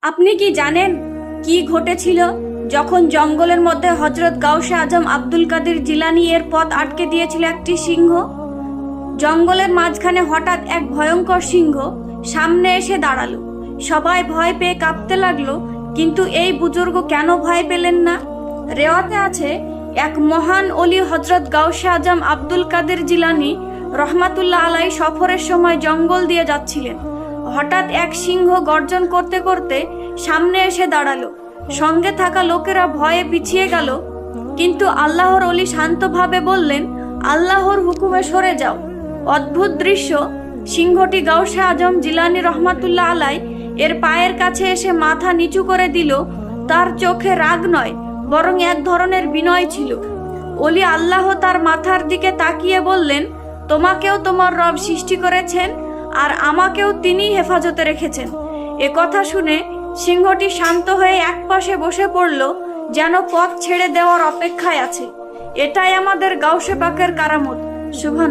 আপনি কি জানেন কি ঘটেছিল যখন জঙ্গলের মধ্যে হযরত গাউসে আজম আব্দুল কাদের জিলানী এর পথ আটকে দিয়েছিল একটি সিংহ? জঙ্গলের মাঝখানে হঠাৎ এক ভয়ঙ্কর সিংহ সামনে এসে দাঁড়ালো। সবাই ভয় পেয়ে কাঁপতে লাগলো, কিন্তু এই বুজুর্গ কেন ভয় পেলেন না? রেওয়াতে আছে, এক মহান অলি হযরত গাউসে আজম আব্দুল কাদের জিলানী রহমাতুল্লাহ আলাই সফরের সময় জঙ্গল দিয়ে যাচ্ছিলেন। হঠাৎ এক সিংহ গর্জন করতে করতে সামনে এসে দাঁড়ালো। সঙ্গে থাকা লোকেরা ভয়ে পিছিয়ে গেল, কিন্তু আল্লাহর অলি শান্তভাবে বললেন, আল্লাহর হুকুমে সরে যাও। অদ্ভুত দৃশ্য, সিংহটি গাউসে আজম জিলানী রহমাতুল্লাহ আলাই এর পায়ের কাছে এসে মাথা নিচু করে দিল। তার চোখে রাগ নয়, বরং এক ধরনের বিনয় ছিল। অলি আল্লাহ তার মাথার দিকে তাকিয়ে বললেন, তোমাকেও তোমার রব সৃষ্টি করেছেন, আর আমাকেও তিনিই হেফাজতে রেখেছেন। এ কথা শুনে সিংহটি শান্ত হয়ে একপাশে বসে পড়ল, যেন পথ ছেড়ে দেওয়ার অপেক্ষায় আছে। এটাই আমাদের গাউসে পাকের কারামত। সুবহানাল্লাহ।